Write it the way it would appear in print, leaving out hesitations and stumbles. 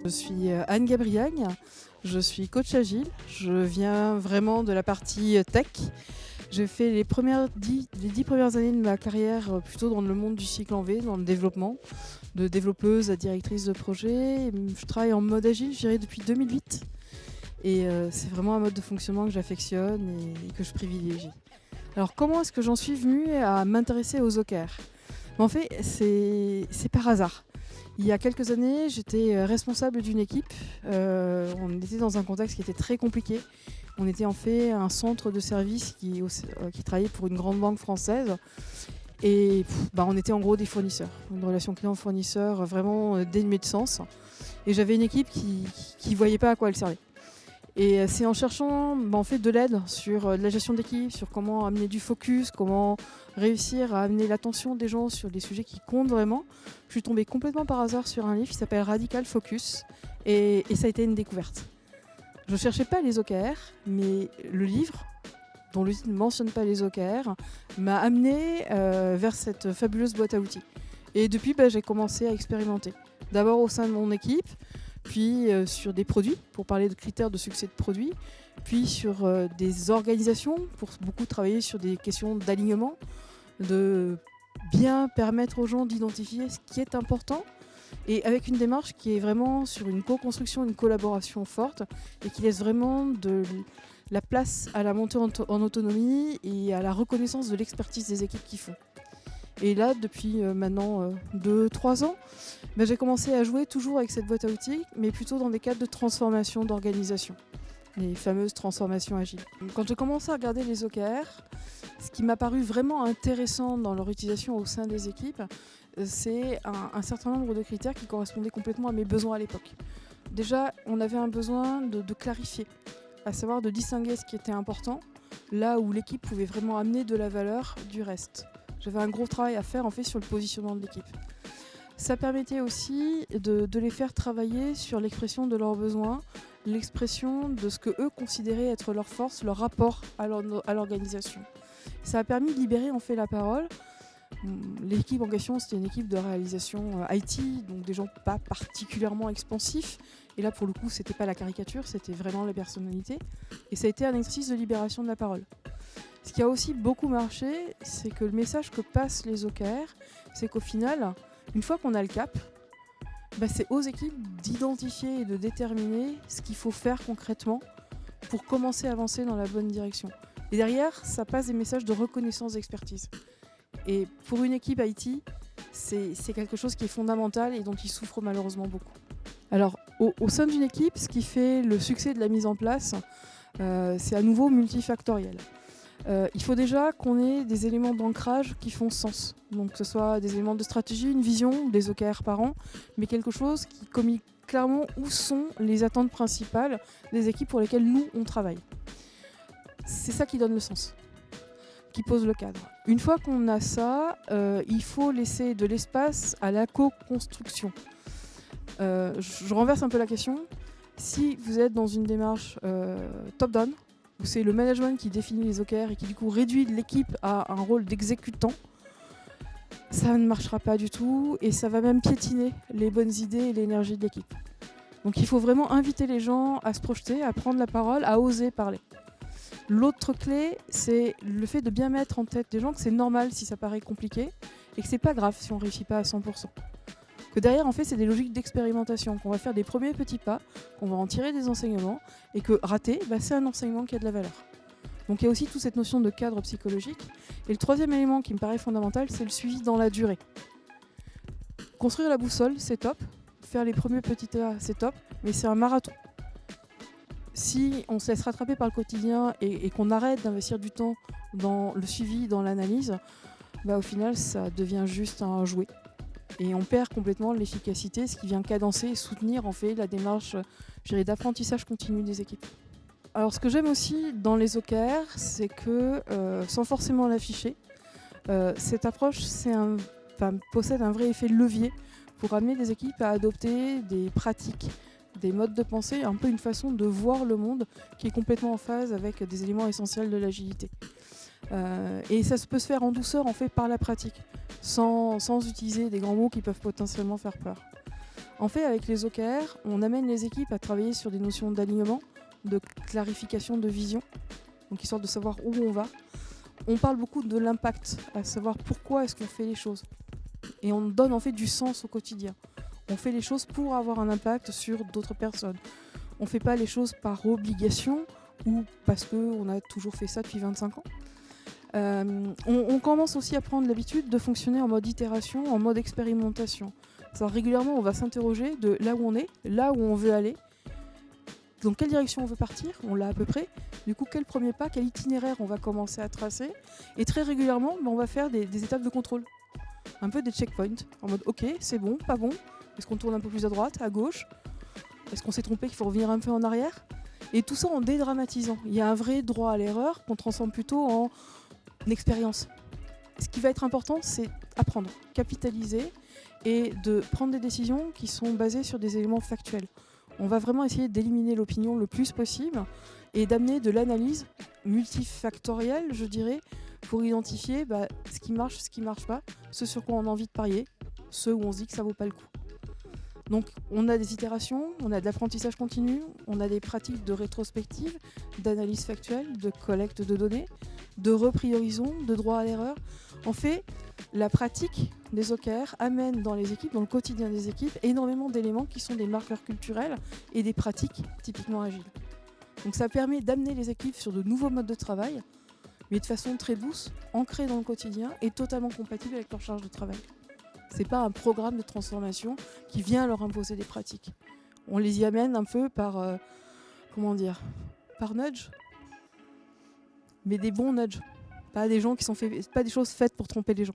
Je suis Anne Gabriagne, je suis coach agile, je viens vraiment de la partie tech. J'ai fait les 10 premières années de ma carrière plutôt dans le monde du cycle en V, dans le développement, de développeuse à directrice de projet. Je travaille en mode agile, je dirais depuis 2008. Et c'est vraiment un mode de fonctionnement que j'affectionne et que je privilégie. Alors comment est-ce que j'en suis venue à m'intéresser aux OKR ? En fait, c'est par hasard. Il y a quelques années, j'étais responsable d'une équipe. On était dans un contexte qui était très compliqué. On était en fait un centre de service qui travaillait pour une grande banque française. Et on était en gros des fournisseurs. Une relation client-fournisseur vraiment dénuée de sens. Et j'avais une équipe qui ne voyait pas à quoi elle servait. Et c'est en cherchant de l'aide sur la gestion d'équipe, sur comment amener du focus, comment réussir à amener l'attention des gens sur des sujets qui comptent vraiment. Je suis tombée complètement par hasard sur un livre qui s'appelle Radical Focus et ça a été une découverte. Je ne cherchais pas les OKR, mais le livre, dont le titre ne mentionne pas les OKR, m'a amené vers cette fabuleuse boîte à outils. Et depuis, j'ai commencé à expérimenter. D'abord au sein de mon équipe, puis sur des produits, pour parler de critères de succès de produits, puis sur des organisations, pour beaucoup travailler sur des questions d'alignement, de bien permettre aux gens d'identifier ce qui est important, et avec une démarche qui est vraiment sur une co-construction, une collaboration forte, et qui laisse vraiment de la place à la montée en autonomie et à la reconnaissance de l'expertise des équipes qui font. Et là, depuis maintenant 2-3 ans, j'ai commencé à jouer toujours avec cette boîte à outils, mais plutôt dans des cadres de transformation d'organisation, les fameuses transformations agiles. Quand j'ai commencé à regarder les OKR, ce qui m'a paru vraiment intéressant dans leur utilisation au sein des équipes, c'est un certain nombre de critères qui correspondaient complètement à mes besoins à l'époque. Déjà, on avait un besoin de clarifier, à savoir de distinguer ce qui était important, là où l'équipe pouvait vraiment amener de la valeur du reste. J'avais un gros travail à faire en fait sur le positionnement de l'équipe. Ça permettait aussi de les faire travailler sur l'expression de leurs besoins, l'expression de ce que eux considéraient être leur force, leur rapport à l'organisation. Ça a permis de libérer en fait la parole. L'équipe en question, c'était une équipe de réalisation IT, donc des gens pas particulièrement expansifs. Et là, pour le coup, c'était pas la caricature, c'était vraiment la personnalité. Et ça a été un exercice de libération de la parole. Ce qui a aussi beaucoup marché, c'est que le message que passent les OKR, c'est qu'au final, une fois qu'on a le cap, c'est aux équipes d'identifier et de déterminer ce qu'il faut faire concrètement pour commencer à avancer dans la bonne direction. Et derrière, ça passe des messages de reconnaissance d'expertise. Et pour une équipe IT, c'est quelque chose qui est fondamental et dont ils souffrent malheureusement beaucoup. Alors, au sein d'une équipe, ce qui fait le succès de la mise en place, c'est à nouveau multifactoriel. Il faut déjà qu'on ait des éléments d'ancrage qui font sens. Donc que ce soit des éléments de stratégie, une vision, des OKR par an, mais quelque chose qui communique clairement où sont les attentes principales des équipes pour lesquelles nous, on travaille. C'est ça qui donne le sens, qui pose le cadre. Une fois qu'on a ça, il faut laisser de l'espace à la co-construction. Je renverse un peu la question. Si vous êtes dans une démarche top-down, où c'est le management qui définit les OKR et qui du coup réduit l'équipe à un rôle d'exécutant, ça ne marchera pas du tout et ça va même piétiner les bonnes idées et l'énergie de l'équipe. Donc il faut vraiment inviter les gens à se projeter, à prendre la parole, à oser parler. L'autre clé, c'est le fait de bien mettre en tête des gens que c'est normal si ça paraît compliqué et que c'est pas grave si on ne réussit pas à 100%. Que derrière, en fait, c'est des logiques d'expérimentation, qu'on va faire des premiers petits pas, qu'on va en tirer des enseignements, et que rater, c'est un enseignement qui a de la valeur. Donc il y a aussi toute cette notion de cadre psychologique. Et le troisième élément qui me paraît fondamental, c'est le suivi dans la durée. Construire la boussole, c'est top. Faire les premiers petits pas, c'est top, mais c'est un marathon. Si on se laisse rattraper par le quotidien et qu'on arrête d'investir du temps dans le suivi, dans l'analyse, au final, ça devient juste un jouet. Et on perd complètement l'efficacité, ce qui vient cadencer et soutenir en fait la démarche d'apprentissage continu des équipes. Alors ce que j'aime aussi dans les OKR, c'est que, sans forcément l'afficher, cette approche possède un vrai effet levier pour amener des équipes à adopter des pratiques, des modes de pensée, un peu une façon de voir le monde qui est complètement en phase avec des éléments essentiels de l'agilité. Et ça peut se faire en douceur en fait par la pratique, sans utiliser des grands mots qui peuvent potentiellement faire peur. En fait, avec les OKR, on amène les équipes à travailler sur des notions d'alignement, de clarification de vision, donc histoire de savoir où on va. On parle beaucoup de l'impact, à savoir pourquoi est-ce qu'on fait les choses. Et on donne en fait du sens au quotidien. On fait les choses pour avoir un impact sur d'autres personnes. On ne fait pas les choses par obligation ou parce qu'on a toujours fait ça depuis 25 ans. On commence aussi à prendre l'habitude de fonctionner en mode itération, en mode expérimentation. Alors, régulièrement, on va s'interroger de là où on est, là où on veut aller, dans quelle direction on veut partir, on l'a à peu près. Du coup, quel premier pas, quel itinéraire on va commencer à tracer. Et très régulièrement, on va faire des étapes de contrôle. Un peu des checkpoints, en mode ok, c'est bon, pas bon. Est-ce qu'on tourne un peu plus à droite, à gauche? Est-ce qu'on s'est trompé, qu'il faut revenir un peu en arrière? Et tout ça en dédramatisant. Il y a un vrai droit à l'erreur qu'on transforme plutôt en expérience. Ce qui va être important, c'est apprendre, capitaliser et de prendre des décisions qui sont basées sur des éléments factuels. On va vraiment essayer d'éliminer l'opinion le plus possible et d'amener de l'analyse multifactorielle, je dirais, pour identifier ce qui marche pas, ce sur quoi on a envie de parier, ce où on se dit que ça vaut pas le coup. Donc on a des itérations, on a de l'apprentissage continu, on a des pratiques de rétrospective, d'analyse factuelle, de collecte de données, de repriorisation, de droit à l'erreur. En fait, la pratique des OKR amène dans les équipes, dans le quotidien des équipes, énormément d'éléments qui sont des marqueurs culturels et des pratiques typiquement agiles. Donc ça permet d'amener les équipes sur de nouveaux modes de travail, mais de façon très douce, ancrée dans le quotidien et totalement compatible avec leur charge de travail. C'est pas un programme de transformation qui vient leur imposer des pratiques. On les y amène un peu par nudge, mais des bons nudges, pas des choses faites pour tromper les gens.